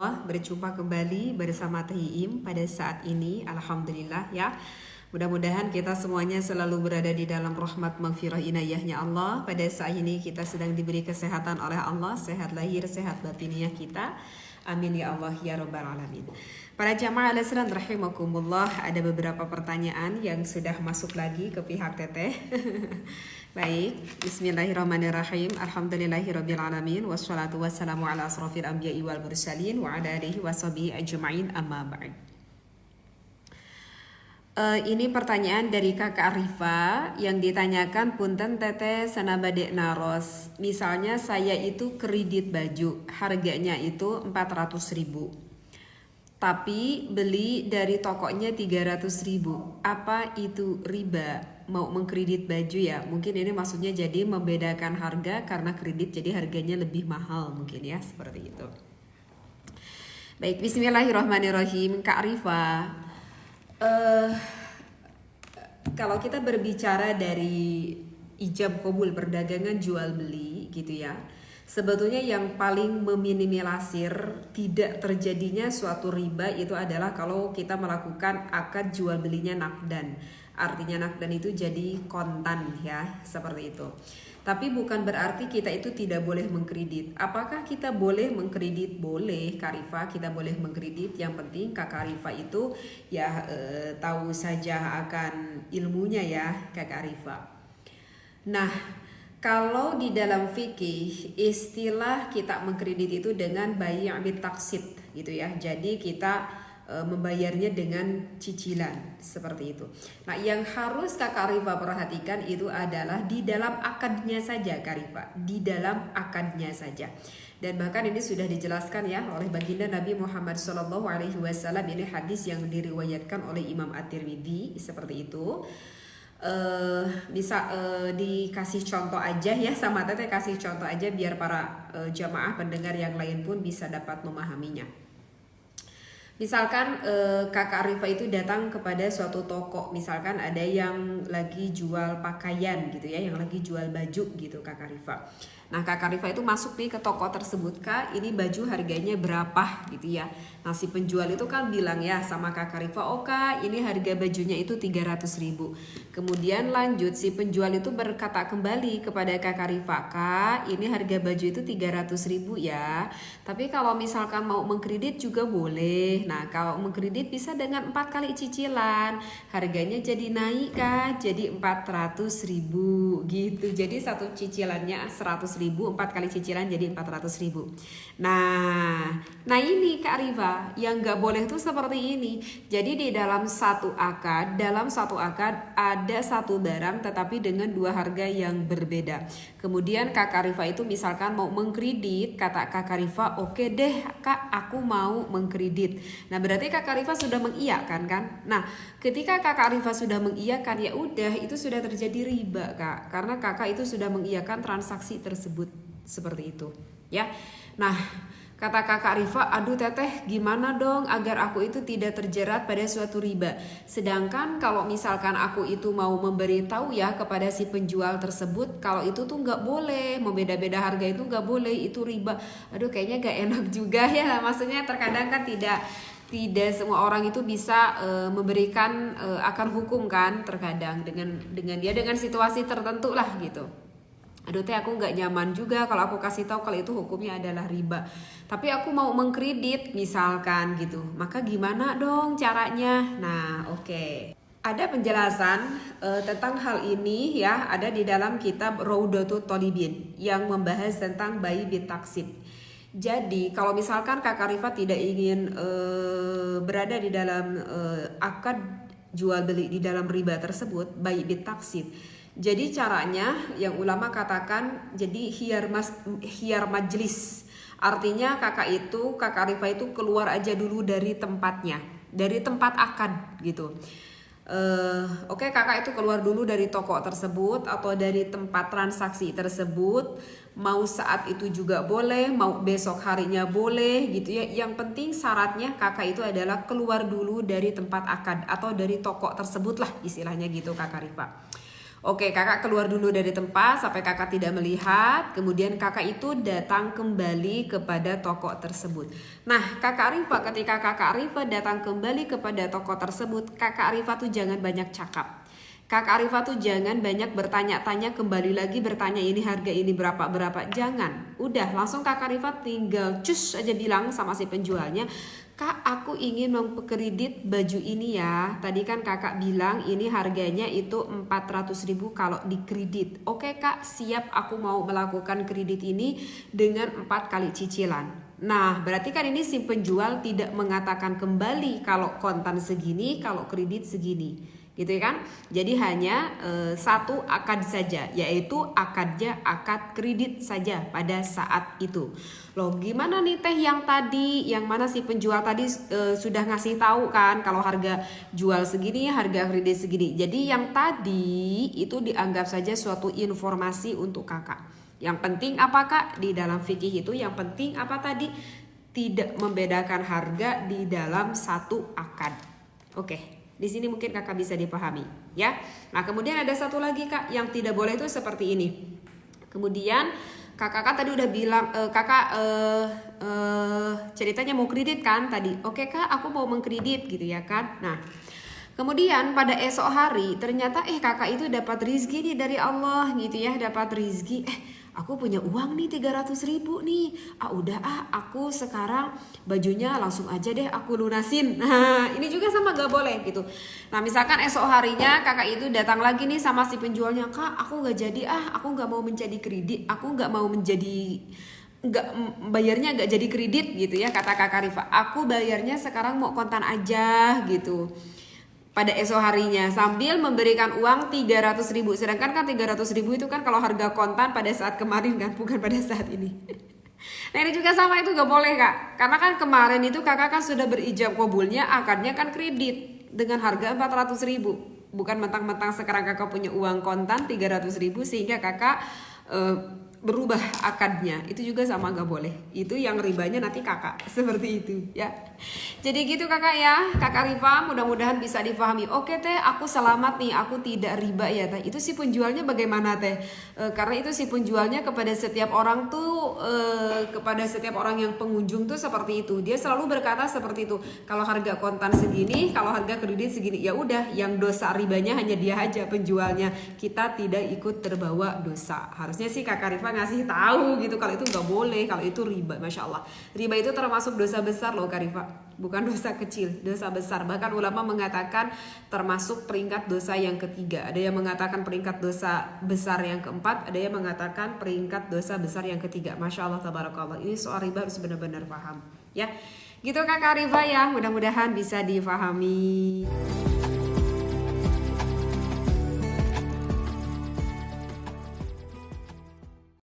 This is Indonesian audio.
Berjumpa kembali bersama Teh Iim pada saat ini. Alhamdulillah ya. Mudah-mudahan kita semuanya selalu berada di dalam rahmat maghfirah inayahnya Allah. Pada saat ini kita sedang diberi kesehatan oleh Allah, sehat lahir, sehat batiniah kita. Amin ya Allah ya Rabbal Alamin. Para jamaah al-Islam rahimakumullah, ada beberapa pertanyaan yang sudah masuk lagi ke pihak Teteh. Baik, bismillahirrahmanirrahim. Alhamdulillahirrabbilalamin. Wassalatu wassalamu ala asrafil anbiya'i wal mursalin wa ala alihi washabihi ajma'in amma ba'd. Ini pertanyaan dari Kakak Arifa yang ditanyakan, punten Teteh sanabadek naros. Misalnya saya itu kredit baju, harganya itu 400.000. Tapi beli dari tokonya 300.000. Apa itu riba? Mau mengkredit baju ya? Mungkin ini maksudnya jadi membedakan harga karena kredit jadi harganya lebih mahal mungkin ya, seperti itu. Baik, bismillahirrahmanirrahim. Kak Rifa, kalau kita berbicara dari ijab qabul perdagangan jual beli gitu ya, sebetulnya yang paling meminimalisir tidak terjadinya suatu riba itu adalah kalau kita melakukan akad jual belinya nakdan. Artinya nakdan itu jadi kontan ya, seperti itu. Tapi bukan berarti kita itu tidak boleh mengkredit. Apakah kita boleh mengkredit? Boleh, Kak Rifa, kita boleh mengkredit. Yang penting Kak Rifa itu ya tahu saja akan ilmunya ya, Kak Rifa. Nah, kalau di dalam fikih istilah kita mengkredit itu dengan bai' bitaksid gitu ya. Jadi kita membayarnya dengan cicilan seperti itu. Nah, yang harus Kak Rifa perhatikan itu adalah di dalam akadnya saja, Kak Rifa, di dalam akadnya saja. Dan bahkan ini sudah dijelaskan ya oleh baginda Nabi Muhammad SAW. Ini hadis yang diriwayatkan oleh Imam At-Tirmidzi seperti itu. Bisa dikasih contoh aja ya, sama Teteh kasih contoh aja biar para jamaah pendengar yang lain pun bisa dapat memahaminya. Misalkan Kakak Rifa itu datang kepada suatu toko, misalkan ada yang lagi jual pakaian gitu ya, yang lagi jual baju gitu Kakak Rifa. Nah, Kakak Rifa itu masuk nih ke toko tersebut, Kak, ini baju harganya berapa gitu ya. Nah, si penjual itu kan bilang ya sama Kakak Rifa, oh Kak, ini harga bajunya itu 300.000. Kemudian lanjut si penjual itu berkata kembali kepada Kakak Rifa, Kak, ini harga baju itu 300.000 ya. Tapi kalau misalkan mau mengkredit juga boleh. Nah, kalau mengkredit bisa dengan 4 kali cicilan. Harganya jadi naik Kak, jadi 400.000 gitu. Jadi satu cicilannya 100.000, 4 kali cicilan jadi 400.000. Nah ini Kak Rifa, yang gak boleh tuh seperti ini. Jadi di dalam satu akad ada satu barang tetapi dengan dua harga yang berbeda. Kemudian Kakak Rifa itu misalkan mau mengkredit, kata Kakak Rifa, oke deh Kak, aku mau mengkredit. Nah, berarti Kakak Rifa sudah mengiyakan kan? Nah, ketika Kakak Rifa sudah mengiyakan, ya udah itu sudah terjadi riba Kak, karena Kakak itu sudah mengiyakan transaksi tersebut seperti itu ya. Nah, kata Kakak Rifa, aduh Teteh gimana dong agar aku itu tidak terjerat pada suatu riba. Sedangkan kalau misalkan aku itu mau memberitahu ya kepada si penjual tersebut, kalau itu tuh nggak boleh, membeda-beda harga itu nggak boleh, itu riba. Aduh kayaknya nggak enak juga ya. Maksudnya terkadang kan tidak semua orang itu bisa memberikan akan hukum kan, terkadang dengan situasi tertentu lah gitu. Aduh Teh, aku nggak nyaman juga kalau aku kasih tahu kalau itu hukumnya adalah riba. Tapi aku mau mengkredit misalkan gitu. Maka gimana dong caranya? Nah, oke. Ada penjelasan tentang hal ini ya, ada di dalam kitab Raudatul Thalibin yang membahas tentang bai bitaksid. Jadi kalau misalkan Kakak Rifa tidak ingin berada di dalam akad jual beli di dalam riba tersebut, bai bitaksid. Jadi caranya yang ulama katakan jadi khiyar majlis. Artinya Kakak Rifa itu keluar aja dulu dari tempatnya, dari tempat akad gitu. Oke, Kakak itu keluar dulu dari toko tersebut atau dari tempat transaksi tersebut. Mau saat itu juga boleh, mau besok harinya boleh gitu ya. Yang penting syaratnya Kakak itu adalah keluar dulu dari tempat akad atau dari toko tersebut lah istilahnya gitu Kakak Rifa. Oke, kakak keluar dulu dari tempat sampai kakak tidak melihat. Kemudian kakak itu datang kembali kepada toko tersebut. Nah, kakak Arifah, ketika kakak Arifah datang kembali kepada toko tersebut, kakak Arifah tuh jangan banyak cakap. Kakak Arifah tuh jangan banyak bertanya-tanya, kembali lagi bertanya ini harga ini berapa. Jangan. Udah, langsung kakak Arifah tinggal cus aja bilang sama si penjualnya, Kak, aku ingin memperkredit baju ini ya. Tadi kan kakak bilang ini harganya itu 400.000 kalau dikredit. Oke kak, siap, aku mau melakukan kredit ini dengan 4 kali cicilan. Nah, berarti kan ini si penjual tidak mengatakan kembali kalau kontan segini, kalau kredit segini. Gitu kan? Jadi hanya satu akad saja, yaitu akad kredit saja pada saat itu. Loh, gimana nih teh yang tadi, yang mana si penjual tadi sudah ngasih tahu kan kalau harga jual segini, harga kredit segini. Jadi yang tadi itu dianggap saja suatu informasi untuk kakak. Yang penting apa kak? Di dalam fikih itu yang penting apa tadi? Tidak membedakan harga di dalam satu akad. Oke. Di sini mungkin kakak bisa dipahami ya. Nah kemudian ada satu lagi kak yang tidak boleh itu seperti ini. Kemudian kakak tadi udah bilang ceritanya mau kredit kan tadi. Oke kak, aku mau mengkredit gitu ya kan. Nah kemudian pada esok hari ternyata kakak itu dapat rizki nih dari Allah gitu ya, dapat rizki. Aku punya uang nih 300.000 nih. Aku sekarang bajunya langsung aja deh aku lunasin. Nah ini juga sama gak boleh gitu. Nah misalkan esok harinya kakak itu datang lagi nih sama si penjualnya, Kak aku gak jadi aku gak mau menjadi kredit, aku gak mau menjadi bayarnya nggak jadi kredit gitu ya, kata kakak Rifa. Aku bayarnya sekarang mau kontan aja gitu. Pada esok harinya sambil memberikan uang 300.000. Sedangkan kan 300.000 itu kan kalau harga kontan pada saat kemarin kan, bukan pada saat ini. Nah ini juga sama, itu gak boleh kak. Karena kan kemarin itu kakak kan sudah berijab kabulnya, akadnya kan kredit dengan harga 400.000. Bukan mentang-mentang sekarang kakak punya uang kontan 300.000 sehingga kakak berubah akadnya. Itu juga sama gak boleh. Itu yang ribanya nanti kakak. Seperti itu ya. Jadi gitu kakak ya. Kakak Rifa mudah-mudahan bisa dipahami. Oke teh, aku selamat nih, aku tidak riba ya teh. Itu si penjualnya bagaimana teh? Karena itu si penjualnya kepada setiap orang tuh kepada setiap orang yang pengunjung tuh seperti itu. Dia selalu berkata seperti itu. Kalau harga kontan segini, kalau harga kredit segini, ya udah, yang dosa ribanya hanya dia aja penjualnya. Kita tidak ikut terbawa dosa. Harusnya sih kakak Rifa ngasih tahu gitu kalau itu nggak boleh, kalau itu riba. Masya Allah, riba itu termasuk dosa besar loh Kak Rifa, bukan dosa kecil, dosa besar. Bahkan ulama mengatakan termasuk peringkat dosa yang ketiga. Ada yang mengatakan peringkat dosa besar yang keempat, ada yang mengatakan peringkat dosa besar yang ketiga. Masya Allah, tabarakallah. Ini soal riba harus benar-benar paham ya. Gitu Kakak Rifa ya, mudah-mudahan bisa difahami.